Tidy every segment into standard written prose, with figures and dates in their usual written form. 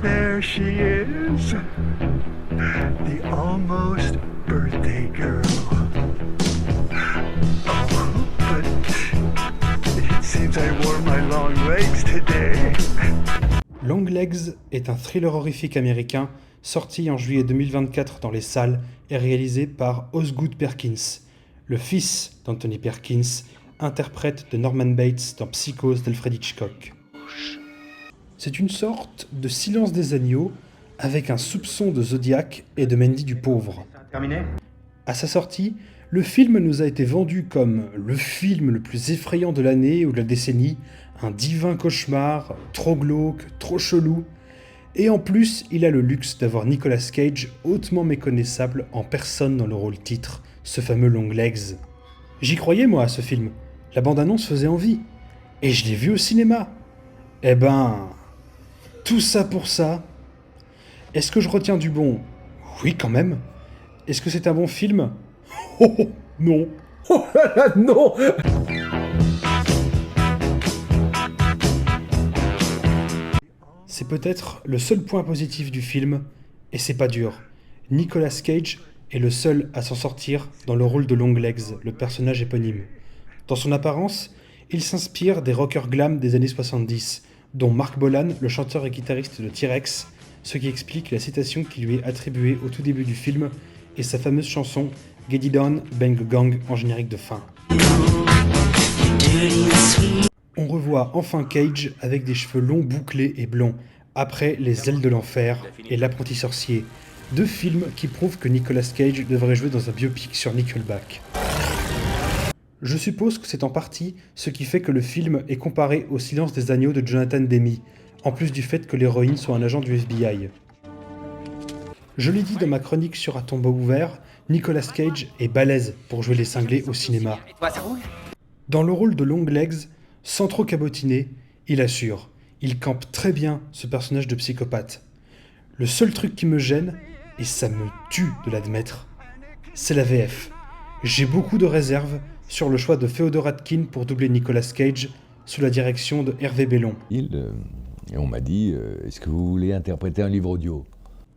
There she is, the almost birthday girl. Oh, but it seems I wore my long legs today. Longlegs est un thriller horrifique américain sorti en juillet 2024 dans les salles et réalisé par Osgood Perkins, le fils d'Anthony Perkins, interprète de Norman Bates dans Psychose d'Alfred Hitchcock. C'est une sorte de Silence des agneaux avec un soupçon de Zodiac et de Mandy du pauvre. À sa sortie, le film nous a été vendu comme le film le plus effrayant de l'année ou de la décennie, un divin cauchemar, trop glauque, trop chelou. Et en plus, il a le luxe d'avoir Nicolas Cage hautement méconnaissable en personne dans le rôle titre, ce fameux Longlegs. J'y croyais moi à ce film, la bande-annonce faisait envie. Et je l'ai vu au cinéma. Eh ben, tout ça pour ça. Est-ce que je retiens du bon ? Oui quand même. Est-ce que c'est un bon film ? Oh non. Oh là là, non. C'est peut-être le seul point positif du film, et c'est pas dur. Nicolas Cage est le seul à s'en sortir dans le rôle de Longlegs, le personnage éponyme. Dans son apparence, il s'inspire des rockers glam des années 70, dont Mark Bolan, le chanteur et guitariste de T-Rex, ce qui explique la citation qui lui est attribuée au tout début du film et sa fameuse chanson Get It On, Bang Gang en générique de fin. On revoit enfin Cage avec des cheveux longs bouclés et blonds, après Les Ailes de l'Enfer et L'Apprenti Sorcier, deux films qui prouvent que Nicolas Cage devrait jouer dans un biopic sur Nickelback. Je suppose que c'est en partie ce qui fait que le film est comparé au Silence des agneaux de Jonathan Demme, en plus du fait que l'héroïne soit un agent du FBI. Je l'ai dit dans ma chronique sur Un tombeau ouvert, Nicolas Cage est balèze pour jouer les cinglés au cinéma. Dans le rôle de Longlegs, sans trop cabotiner, il assure. Il campe très bien ce personnage de psychopathe. Le seul truc qui me gêne, et ça me tue de l'admettre, c'est la VF. J'ai beaucoup de réserves sur le choix de Féodor Atkin pour doubler Nicolas Cage sous la direction de Hervé Bellon. Et on m'a dit, est-ce que vous voulez interpréter un livre audio ?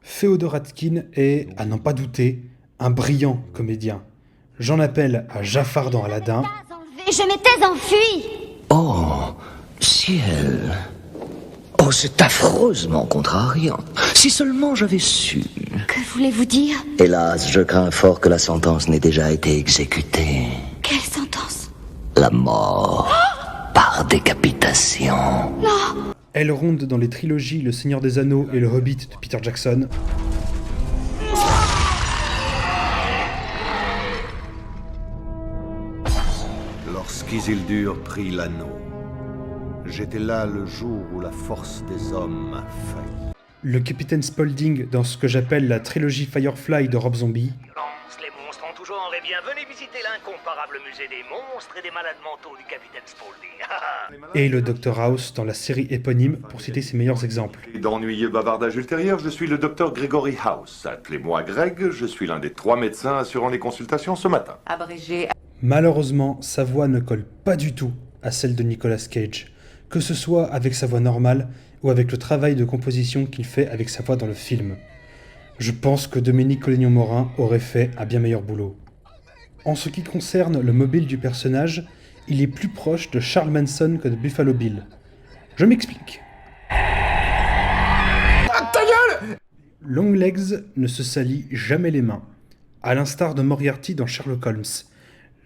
Féodor Atkin est, à n'en pas douter, un brillant comédien. J'en appelle à Jafar dans Aladdin. Je m'étais enfui. Oh, ciel. Oh, c'est affreusement contrariant. Si seulement j'avais su. Que voulez-vous dire? Hélas, je crains fort que la sentence n'ait déjà été exécutée. Quelle sentence? La mort. Par décapitation. Non. Elle ronde dans les trilogies Le Seigneur des Anneaux et Le Hobbit de Peter Jackson. Lorsqu'Isildur prit l'anneau, j'étais là le jour où la force des hommes a failli. Le capitaine Spaulding dans ce que j'appelle la trilogie Firefly de Rob Zombie. Les monstres ont tout genre, et bien venez visiter l'incomparable musée des monstres et des malades mentaux du capitaine Spaulding. Et le Dr House dans la série éponyme, pour citer ses meilleurs exemples. Et d'ennuyeux bavardage ultérieur, je suis le Dr Gregory House. Appelez-moi Greg, je suis l'un des 3 médecins assurant les consultations ce matin. Abrégé. Malheureusement, sa voix ne colle pas du tout à celle de Nicolas Cage, que ce soit avec sa voix normale ou avec le travail de composition qu'il fait avec sa voix dans le film. Je pense que Dominique Collignon-Morin aurait fait un bien meilleur boulot. En ce qui concerne le mobile du personnage, il est plus proche de Charles Manson que de Buffalo Bill. Je m'explique. Longlegs ne se salit jamais les mains, à l'instar de Moriarty dans Sherlock Holmes.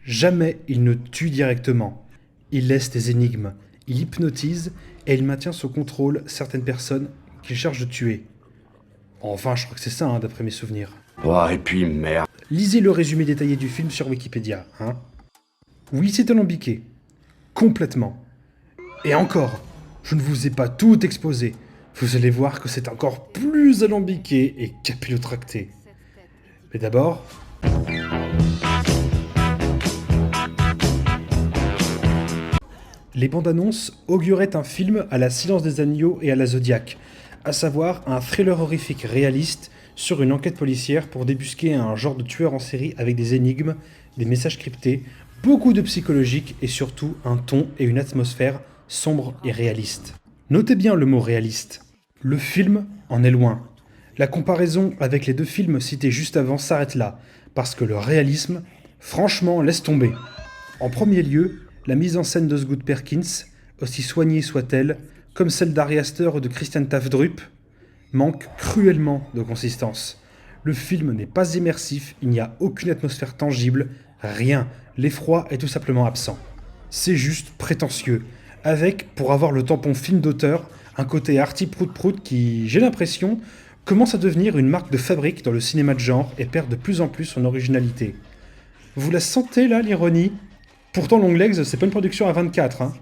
Jamais il ne tue directement. Il laisse des énigmes, il hypnotise et il maintient sous contrôle certaines personnes qu'il cherche de tuer. Enfin, je crois que c'est ça, d'après mes souvenirs. Oh, et puis merde. Lisez le résumé détaillé du film sur Wikipédia, hein. Oui, c'est alambiqué. Complètement. Et encore, je ne vous ai pas tout exposé. Vous allez voir que c'est encore plus alambiqué et capillotracté. Mais d'abord... Les bandes annonces auguraient un film à la Silence des agneaux et à la Zodiac, à savoir un thriller horrifique réaliste sur une enquête policière pour débusquer un genre de tueur en série avec des énigmes, des messages cryptés, beaucoup de psychologique et surtout un ton et une atmosphère sombres et réalistes. Notez bien le mot réaliste. Le film en est loin. La comparaison avec les deux films cités juste avant s'arrête là, parce que le réalisme, franchement, laisse tomber. En premier lieu, la mise en scène d'Osgood Perkins, aussi soignée soit-elle, comme celle d'Ari Aster ou de Christian Tafdrup, manque cruellement de consistance. Le film n'est pas immersif, il n'y a aucune atmosphère tangible, rien. L'effroi est tout simplement absent. C'est juste prétentieux, avec, pour avoir le tampon film d'auteur, un côté arty prout-prout qui, j'ai l'impression, commence à devenir une marque de fabrique dans le cinéma de genre et perd de plus en plus son originalité. Vous la sentez là, l'ironie ? Pourtant Longlegs, c'est pas une production à 24, hein.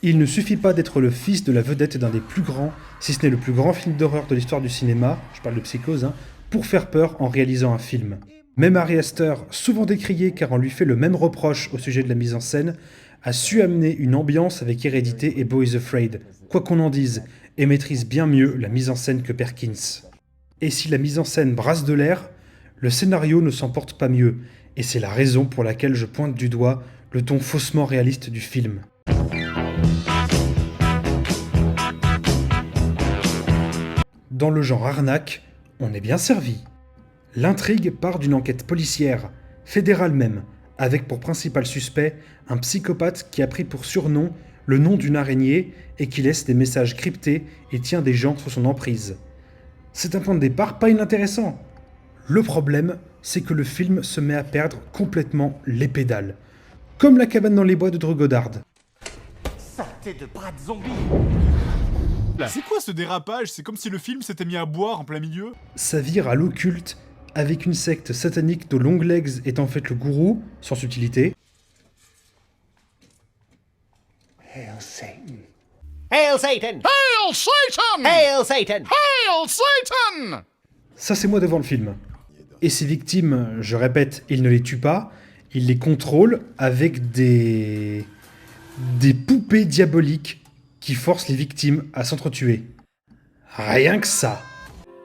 Il ne suffit pas d'être le fils de la vedette d'un des plus grands, si ce n'est le plus grand film d'horreur de l'histoire du cinéma, je parle de Psychose, hein, pour faire peur en réalisant un film. Même Ari Aster, souvent décrié car on lui fait le même reproche au sujet de la mise en scène, a su amener une ambiance avec Hérédité et Beau is Afraid, quoi qu'on en dise, et maîtrise bien mieux la mise en scène que Perkins. Et si la mise en scène brasse de l'air, le scénario ne s'en porte pas mieux, et c'est la raison pour laquelle je pointe du doigt le ton faussement réaliste du film. Dans le genre arnaque, on est bien servi. L'intrigue part d'une enquête policière, fédérale même, avec pour principal suspect un psychopathe qui a pris pour surnom le nom d'une araignée et qui laisse des messages cryptés et tient des gens sous son emprise. C'est un point de départ pas inintéressant. Le problème, c'est que le film se met à perdre complètement les pédales. Comme La cabane dans les bois de Drew Goddard. Saleté de bras de zombie! C'est quoi ce dérapage? C'est comme si le film s'était mis à boire en plein milieu. Ça vire à l'occulte, avec une secte satanique dont Longlegs est en fait le gourou, sans subtilité. Hail Satan. Hail Satan! Hail Satan! Hail Satan! Hail Satan! Ça, c'est moi devant le film. Et ses victimes, je répète, il ne les tue pas, il les contrôle avec des poupées diaboliques qui forcent les victimes à s'entretuer. Rien que ça.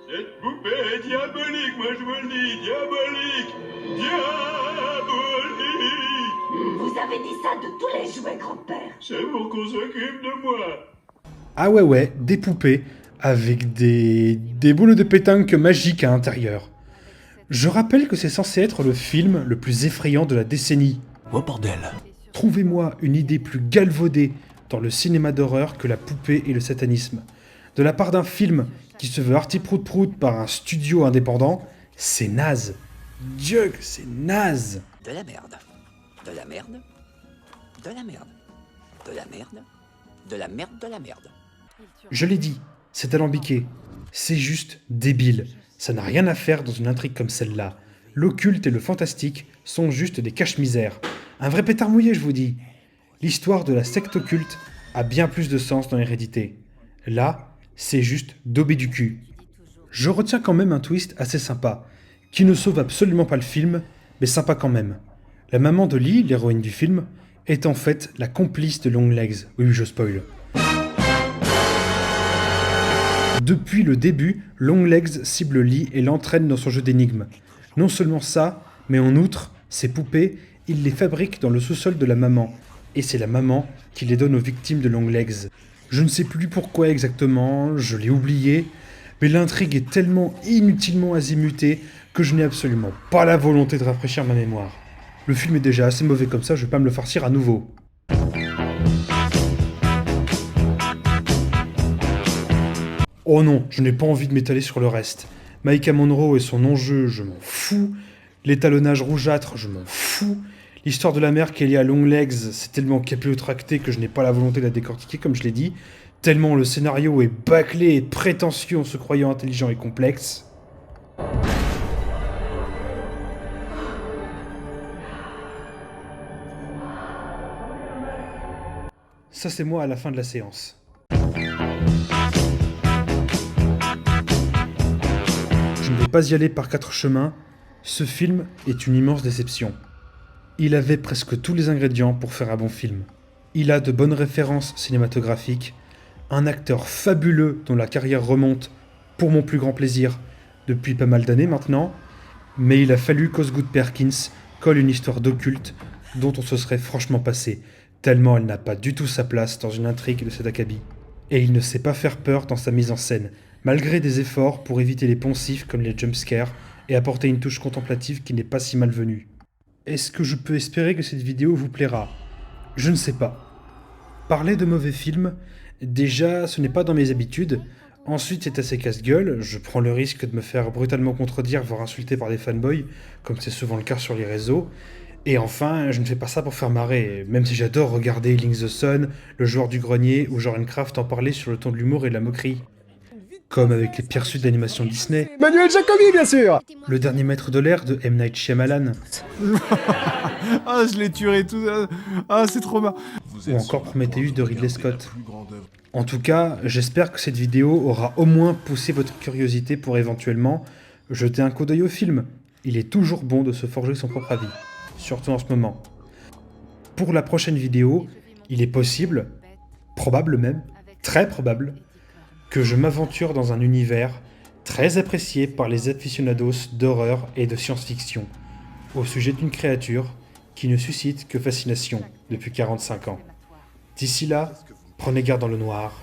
Cette poupée est diabolique, moi je vous le dis, diabolique! Diabolique! Vous avez dit ça de tous les jouets, grand-père. C'est pour qu'on s'occupe de moi. Ah ouais, des poupées avec des boules de pétanque magiques à l'intérieur. Je rappelle que c'est censé être le film le plus effrayant de la décennie. Oh bordel! Trouvez-moi une idée plus galvaudée dans le cinéma d'horreur que la poupée et le satanisme. De la part d'un film qui se veut arty-prout-prout par un studio indépendant, c'est naze. Dieu que c'est naze. De la merde. De la merde. De la merde. De la merde. De la merde de la merde. Je l'ai dit, c'est alambiqué. C'est juste débile. Ça n'a rien à faire dans une intrigue comme celle-là. L'occulte et le fantastique sont juste des cache-misères. Un vrai pétard mouillé, je vous dis. L'histoire de la secte occulte a bien plus de sens dans Hérédité. Là, c'est juste daubé du cul. Je retiens quand même un twist assez sympa, qui ne sauve absolument pas le film, mais sympa quand même. La maman de Lee, l'héroïne du film, est en fait la complice de Longlegs. Oui, je spoil. Depuis le début, Longlegs cible Lee et l'entraîne dans son jeu d'énigmes. Non seulement ça, mais en outre, ces poupées, il les fabrique dans le sous-sol de la maman, et c'est la maman qui les donne aux victimes de Longlegs. Je ne sais plus pourquoi exactement, je l'ai oublié, mais l'intrigue est tellement inutilement azimutée que je n'ai absolument pas la volonté de rafraîchir ma mémoire. Le film est déjà assez mauvais comme ça, je vais pas me le farcir à nouveau. Oh non, je n'ai pas envie de m'étaler sur le reste. Maïka Monroe et son enjeu, je m'en fous. L'étalonnage rougeâtre, je m'en fous. L'histoire de la mère qui est liée à Longlegs, c'est tellement capillotracté que je n'ai pas la volonté de la décortiquer, comme je l'ai dit. Tellement le scénario est bâclé et prétentieux en se croyant intelligent et complexe. Ça, c'est moi à la fin de la séance. Je ne vais pas y aller par 4 chemins. Ce film est une immense déception. Il avait presque tous les ingrédients pour faire un bon film. Il a de bonnes références cinématographiques, un acteur fabuleux dont la carrière remonte, pour mon plus grand plaisir, depuis pas mal d'années maintenant, mais il a fallu qu'Osgood Perkins colle une histoire d'occulte dont on se serait franchement passé, tellement elle n'a pas du tout sa place dans une intrigue de cet acabit. Et il ne sait pas faire peur dans sa mise en scène, malgré des efforts pour éviter les poncifs comme les jumpscares et apporter une touche contemplative qui n'est pas si malvenue. Est-ce que je peux espérer que cette vidéo vous plaira? Je ne sais pas. Parler de mauvais films, déjà ce n'est pas dans mes habitudes, ensuite c'est assez casse-gueule, je prends le risque de me faire brutalement contredire voire insulter par des fanboys, comme c'est souvent le cas sur les réseaux, et enfin je ne fais pas ça pour faire marrer, même si j'adore regarder Link the Sun, Le Joueur du Grenier ou Joran Kraft en parler sur le ton de l'humour et de la moquerie. Comme avec les pires suites d'animation Disney. Manuel Jacobi, bien sûr. Le Dernier Maître de l'air de M. Night Shyamalan. Ah, je l'ai tué tout. Ah, c'est trop marrant. Ou encore Prometheus de Ridley Scott. En tout cas, j'espère que cette vidéo aura au moins poussé votre curiosité pour éventuellement jeter un coup d'œil au film. Il est toujours bon de se forger son propre avis, surtout en ce moment. Pour la prochaine vidéo, il est possible, probable même, très probable, que je m'aventure dans un univers très apprécié par les aficionados d'horreur et de science-fiction, au sujet d'une créature qui ne suscite que fascination depuis 45 ans. D'ici là, prenez garde dans le noir